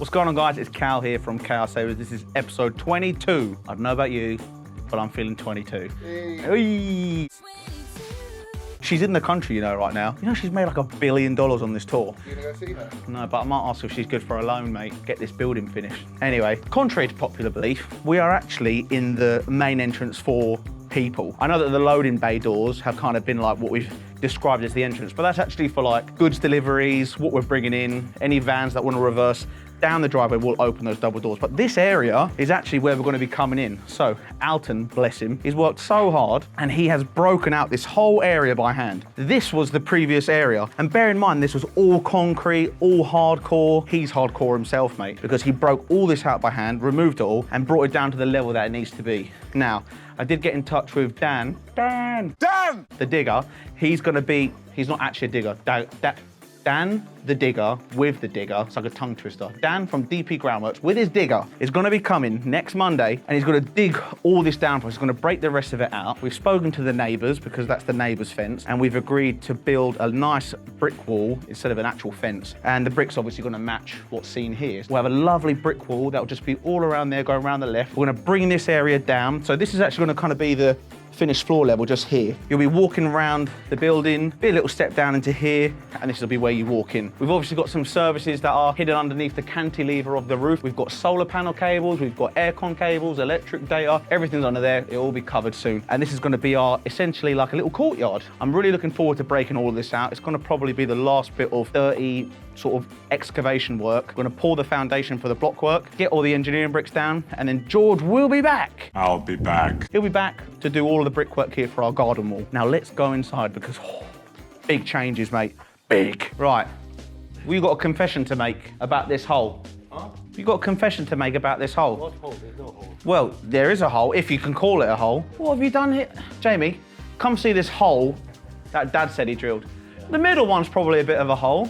What's going on, guys? It's Cal here from Sabers. This is episode 22. I don't know about you, but I'm feeling 22. Hey. She's in the country, you know, right now. You know, she's made like $1 billion on this tour. You gonna go see her? No, but I might ask if she's good for a loan, mate. Get this building finished. Anyway, contrary to popular belief, we are actually in the main entrance for people. I know that the loading bay doors have kind of been like what we've described as the entrance, but that's actually for like goods deliveries, what we're bringing in, any vans that want to reverse down the driveway, we'll open those double doors. But this area is actually where we're going to be coming in. So Alton, bless him, he's worked so hard and he has broken out this whole area by hand. This was the previous area. And bear in mind, this was all concrete, all hardcore. He's hardcore himself, mate, because he broke all this out by hand, removed it all, and brought it down to the level that it needs to be. Now, I did get in touch with Dan, the digger. He's not actually a digger. Dan, the digger, with the digger, it's like a tongue twister. Dan from DP Groundworks, with his digger, is gonna be coming next Monday, and he's gonna dig all this down for us. He's gonna break the rest of it out. We've spoken to the neighbors, because that's the neighbor's fence, and we've agreed to build a nice brick wall instead of an actual fence. And the brick's obviously gonna match what's seen here. We'll have a lovely brick wall that'll just be all around there, go around the left. We're gonna bring this area down. So this is actually gonna kind of be the finished floor level just here. You'll be walking around the building, be a little step down into here, and this will be where you walk in. We've obviously got some services that are hidden underneath the cantilever of the roof. We've got solar panel cables, we've got aircon cables, electric data, everything's under there. It'll all be covered soon. And this is gonna be our, essentially like a little courtyard. I'm really looking forward to breaking all of this out. It's gonna probably be the last bit of 30 sort of excavation work. We're gonna pour the foundation for the block work, get all the engineering bricks down, and then George will be back. I'll be back. He'll be back to do all of the brickwork here for our garden wall. Now let's go inside because big changes, mate. Big. Right, we've got a confession to make about this hole. Huh? You've got a confession to make about this hole. What hole? There's no hole. Well, there is a hole, if you can call it a hole. What have you done here? Jamie, come see this hole that Dad said he drilled. The middle one's probably a bit of a hole.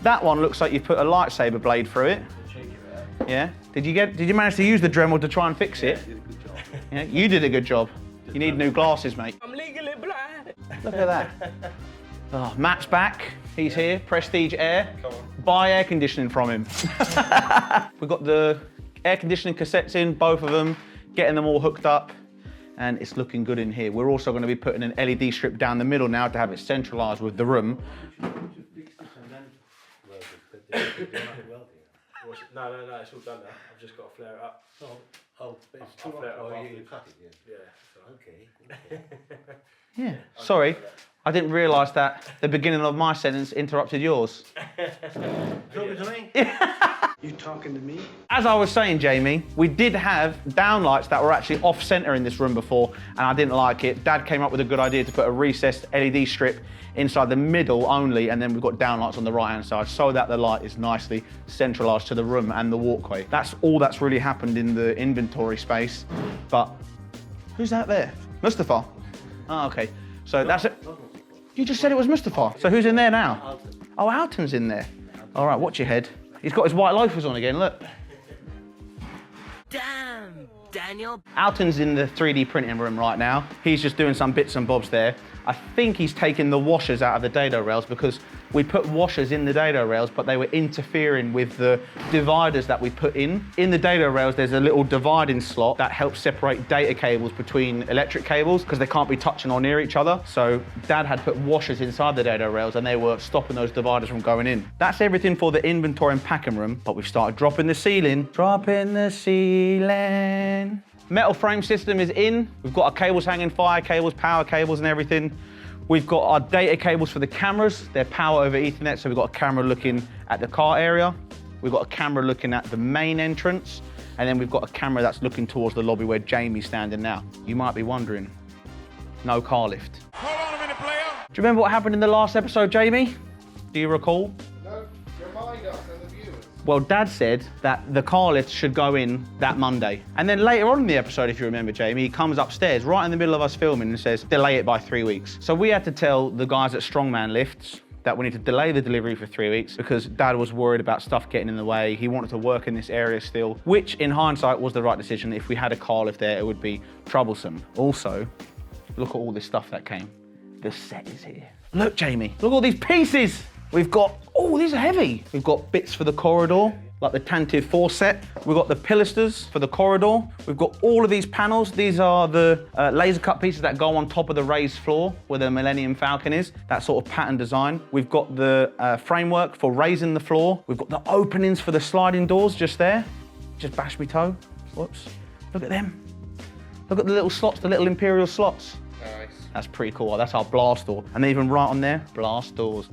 That one looks like you put a lightsaber blade through it. Yeah. Did you manage to use the Dremel to try and fix it? You did a good job. Yeah, you did a good job. You need new glasses, mate. I'm legally blind. Look at that. Oh, Matt's back. He's here. Prestige Air. Come on. Buy air conditioning from him. We've got the air conditioning cassettes in, both of them, getting them all hooked up, and it's looking good in here. We're also going to be putting an LED strip down the middle now to have it centralised with the room. No, it's all done now. I've just got to flare it up. But it's too I'll flare it up you cut it, yeah. Yeah. Okay. Yeah. Sorry, I didn't realise that the beginning of my sentence interrupted yours. Talking to me? You talking to me? As I was saying, Jamie, we did have downlights that were actually off-centre in this room before, and I didn't like it. Dad came up with a good idea to put a recessed LED strip inside the middle only, and then we've got downlights on the right-hand side so that the light is nicely centralised to the room and the walkway. That's all that's really happened in the inventory space. But who's that there? Mustafa? Oh, okay. So that's it. You just said it was Mustafa. So who's in there now? Alton. Oh, Alton's in there. All right, watch your head. He's got his white loafers on again, look. Damn, Daniel. Alton's in the 3D printing room right now. He's just doing some bits and bobs there. I think he's taking the washers out of the dado rails because we put washers in the dado rails, but they were interfering with the dividers that we put in. In the dado rails, there's a little dividing slot that helps separate data cables between electric cables because they can't be touching or near each other. So Dad had put washers inside the dado rails and they were stopping those dividers from going in. That's everything for the inventory and packing room, but we've started dropping the ceiling. Dropping the ceiling. Metal frame system is in. We've got our cables hanging, fire cables, power cables and everything. We've got our data cables for the cameras. They're power over Ethernet, so we've got a camera looking at the car area. We've got a camera looking at the main entrance. And then we've got a camera that's looking towards the lobby where Jamie's standing now. You might be wondering, no car lift. Hold on a minute, player. Do you remember what happened in the last episode, Jamie? Do you recall? No, remind us and the viewers. Well, Dad said that the car lift should go in that Monday. And then later on in the episode, if you remember, Jamie, he comes upstairs right in the middle of us filming and says, delay it by 3 weeks. So we had to tell the guys at Strongman Lifts that we need to delay the delivery for 3 weeks because Dad was worried about stuff getting in the way. He wanted to work in this area still, which in hindsight was the right decision. If we had a car lift there, it would be troublesome. Also, look at all this stuff that came. The set is here. Look, Jamie, look at all these pieces. We've got, oh, these are heavy. We've got bits for the corridor. like the Tantive 4 set. We've got the pilasters for the corridor. We've got all of these panels. These are the laser cut pieces that go on top of the raised floor where the Millennium Falcon is, that sort of pattern design. We've got the framework for raising the floor. We've got the openings for the sliding doors just there. Just bashed me toe. Whoops. Look at them. Look at the little slots, the little Imperial slots. Nice. That's pretty cool. That's our blast door. And even right on there, blast doors.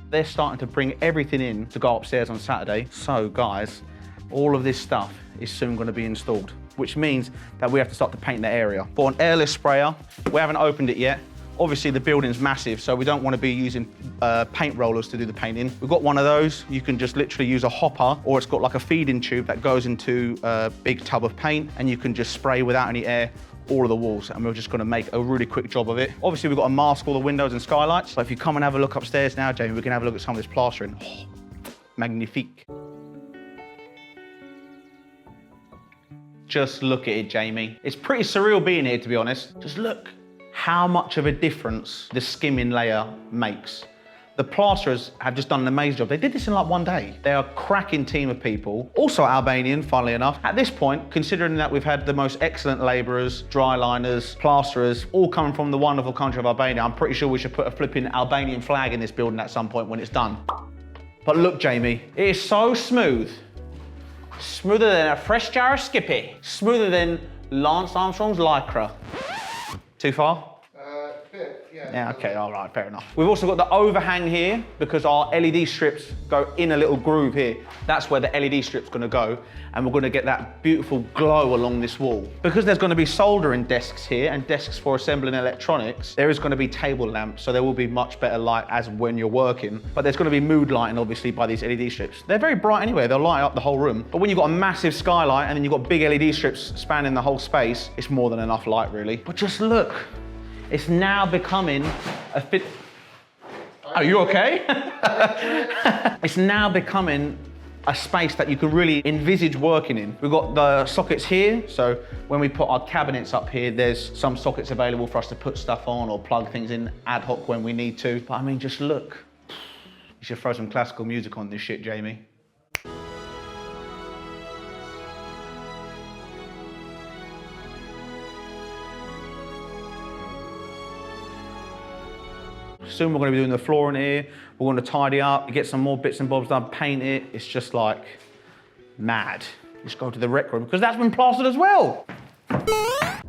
They're starting to bring everything in to go upstairs on Saturday. So guys, all of this stuff is soon going to be installed, which means that we have to start to paint the area. For an airless sprayer, we haven't opened it yet. Obviously the building's massive, so we don't want to be using paint rollers to do the painting. We've got one of those. You can just literally use a hopper, or it's got like a feeding tube that goes into a big tub of paint, and you can just spray without any air all of the walls, and we're just going to make a really quick job of it. Obviously we've got to mask all the windows and skylights, so if you come and have a look upstairs now, Jamie, we can have a look at some of this plastering. Oh, magnifique. Just look at it, Jamie. It's pretty surreal being here, to be honest. Just look how much of a difference the skimming layer makes. The plasterers have just done an amazing job. They did this in like one day. They are a cracking team of people, also Albanian, funnily enough. At this point, considering that we've had the most excellent labourers, dry liners, plasterers, all coming from the wonderful country of Albania, I'm pretty sure we should put a flipping Albanian flag in this building at some point when it's done. But look, Jamie, it is so smooth. Smoother than a fresh jar of Skippy. Smoother than Lance Armstrong's Lycra. Too far? Yeah, okay, all right, fair enough. We've also got the overhang here because our LED strips go in a little groove here. That's where the LED strip's gonna go, and we're gonna get that beautiful glow along this wall. Because there's gonna be soldering desks here and desks for assembling electronics, there is gonna be table lamps, so there will be much better light as when you're working, but there's gonna be mood lighting, obviously, by these LED strips. They're very bright anyway, they'll light up the whole room, but when you've got a massive skylight and then you've got big LED strips spanning the whole space, it's more than enough light, really. But just look. It's now becoming a fit. Are you okay? It's now becoming a space that you can really envisage working in. We've got the sockets here, so when we put our cabinets up here, there's some sockets available for us to put stuff on or plug things in ad hoc when we need to. But I mean, just look. You should throw some classical music on this shit, Jamie. Soon we're going to be doing the floor in here. We're going to tidy up, get some more bits and bobs done, paint it. It's just like mad. Just go to the rec room because that's been plastered as well.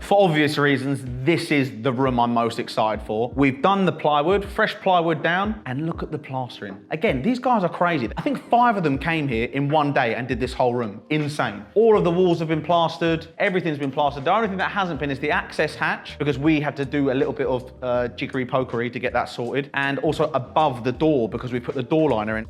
For obvious reasons, this is the room I'm most excited for. We've done the plywood, fresh plywood down, and look at the plastering. Again, these guys are crazy. I think 5 of them came here in one day and did this whole room. Insane. All of the walls have been plastered, everything's been plastered. The only thing that hasn't been is the access hatch, because we had to do a little bit of jiggery pokery to get that sorted, and also above the door, because we put the door liner in.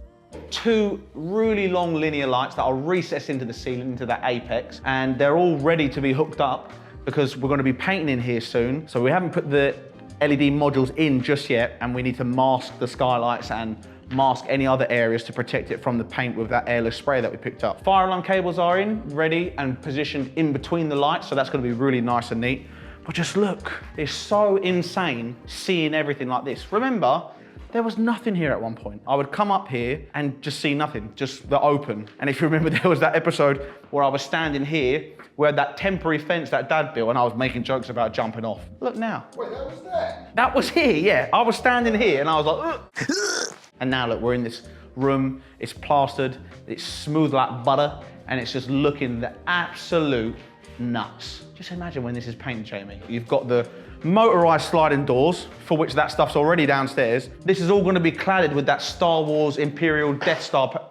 2 really long linear lights that are recessed into the ceiling, into that apex, and they're all ready to be hooked up because we're going to be painting in here soon. So we haven't put the LED modules in just yet, and we need to mask the skylights and mask any other areas to protect it from the paint with that airless spray that we picked up. Fire alarm cables are in, ready and positioned in between the lights, so that's going to be really nice and neat. But just look, it's so insane seeing everything like this. Remember, there was nothing here at one point. I would come up here and just see nothing, just the open. And if you remember, there was that episode where I was standing here, where that temporary fence that Dad built, and I was making jokes about jumping off. Look now. Wait, that was there? That was here, yeah. I was standing here and I was like, ugh. And now look, we're in this room, it's plastered, it's smooth like butter, and it's just looking the absolute nuts. Just imagine when this is painted, Jamie. You've got the motorized sliding doors, for which that stuff's already downstairs. This is all going to be cladded with that Star Wars Imperial Death Star.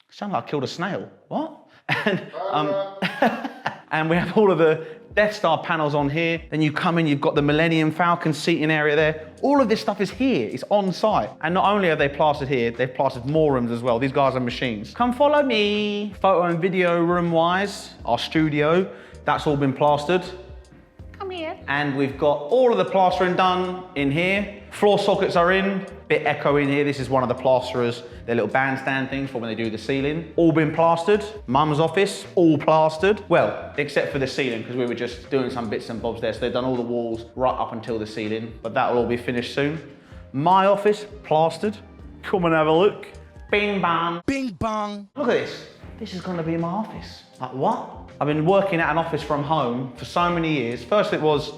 Sound like I killed a snail. What? And, and we have all of the Death Star panels on here. Then you come in, you've got the Millennium Falcon seating area there. All of this stuff is here, it's on site. And not only are they plastered here, they've plastered more rooms as well. These guys are machines. Come follow me. Photo and video room wise, our studio, that's all been plastered. Come here. And we've got all of the plastering done in here. Floor sockets are in, bit echo in here. This is one of the plasterers, their little bandstand things for when they do the ceiling. All been plastered. Mum's office, all plastered. Well, except for the ceiling, because we were just doing some bits and bobs there. So they've done all the walls right up until the ceiling, but that'll all be finished soon. My office, plastered. Come and have a look. Bing bang. Bing bong. Look at this. This is gonna be my office. Like what? I've been working at an office from home for so many years. First it was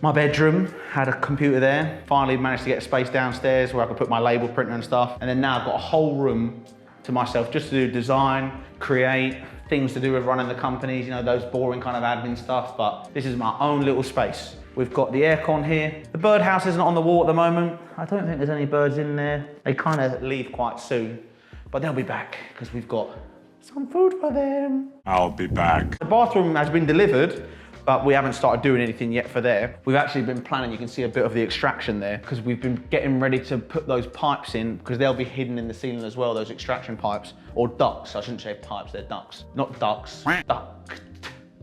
my bedroom, had a computer there. Finally managed to get a space downstairs where I could put my label printer and stuff. And then now I've got a whole room to myself just to do design, create, things to do with running the companies, you know, those boring kind of admin stuff. But this is my own little space. We've got the aircon here. The birdhouse isn't on the wall at the moment. I don't think there's any birds in there. They kind of leave quite soon, but they'll be back because we've got some food for them. I'll be back. The bathroom has been delivered, but we haven't started doing anything yet for there. We've actually been planning, you can see a bit of the extraction there, because we've been getting ready to put those pipes in, because they'll be hidden in the ceiling as well, those extraction pipes, or ducts. I shouldn't say pipes, they're ducts. Not ducts,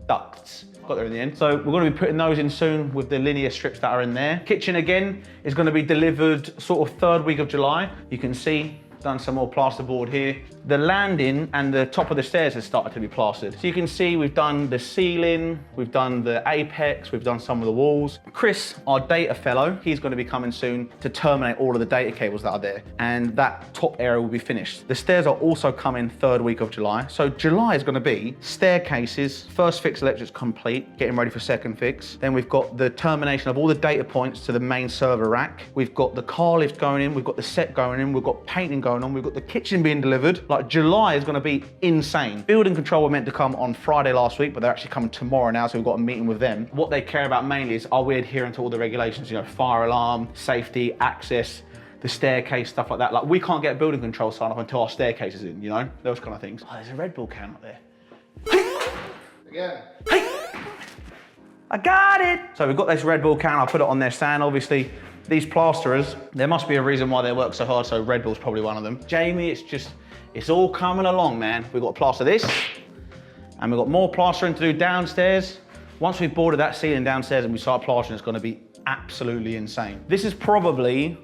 ducts. Got there in the end. So we're gonna be putting those in soon with the linear strips that are in there. Kitchen again is gonna be delivered sort of 3rd week of July. You can see, done some more plasterboard here. The landing and the top of the stairs has started to be plastered. So you can see we've done the ceiling, we've done the apex, we've done some of the walls. Chris, our data fellow, he's going to be coming soon to terminate all of the data cables that are there. And that top area will be finished. The stairs are also coming 3rd week of July. So July is going to be staircases, first fix electrics complete, getting ready for 2nd fix. Then we've got the termination of all the data points to the main server rack. We've got the car lift going in, we've got the set going in, we've got painting going on, we've got the kitchen being delivered. Like July is gonna be insane. Building control were meant to come on Friday last week, but they're actually coming tomorrow now, so we've got a meeting with them. What they care about mainly is, are we adhering to all the regulations? You know, fire alarm, safety, access, the staircase, stuff like that. Like we can't get building control sign off until our staircase is in, you know? Those kind of things. Oh, there's a Red Bull can up there. Again. Hey! I got it! So we've got this Red Bull can, I'll put it on their stand. Obviously, these plasterers, there must be a reason why they work so hard, so Red Bull's probably one of them. Jamie, it's all coming along, man. We've got to plaster this, and we've got more plastering to do downstairs. Once we've boarded that ceiling downstairs and we start plastering, it's gonna be absolutely insane. This is probably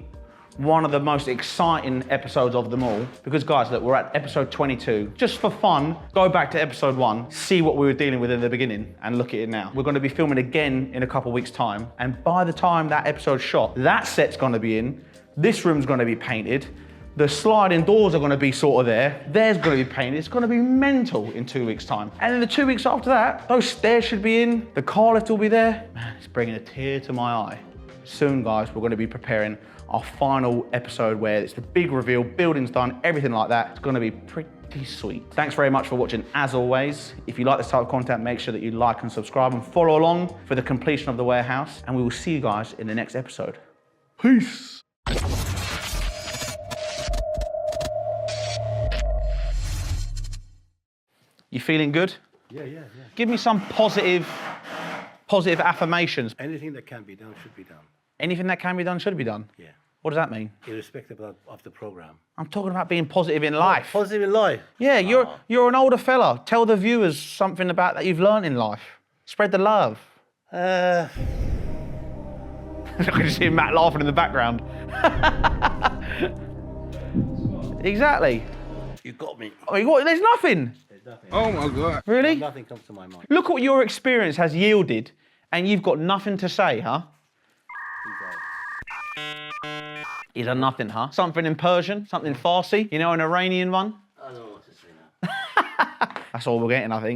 one of the most exciting episodes of them all, because guys, look, we're at episode 22. Just for fun, go back to episode 1, see what we were dealing with in the beginning, and look at it now. We're gonna be filming again in a couple weeks' time, and by the time that episode's shot, that set's gonna be in, this room's gonna be painted, the sliding doors are gonna be sort of there's gonna be painted, it's gonna be mental in 2 weeks' time. And then the 2 weeks after that, those stairs should be in, the car lift will be there. Man, it's bringing a tear to my eye. Soon, guys, we're gonna be preparing our final episode where it's the big reveal, building's done, everything like that. It's gonna be pretty sweet. Thanks very much for watching, as always. If you like this type of content, make sure that you like and subscribe and follow along for the completion of the warehouse. And we will see you guys in the next episode. Peace. You feeling good? Yeah. Give me some positive affirmations. Anything that can be done should be done. Anything that can be done should be done. Yeah. What does that mean? Irrespective of the program. I'm talking about being positive in life. Positive in life. Yeah, you're an older fella. Tell the viewers something about that you've learned in life. Spread the love. Uh, I can see Matt laughing in the background. Exactly. you got me. I mean, what? There's nothing. There's nothing. Oh my God. Really? Nothing comes to my mind. Look what your experience has yielded, and you've got nothing to say, huh? He's a nothing, huh? Something in Persian, something Farsi, you know, an Iranian one? I don't know what to say now. That's all we're getting, I think.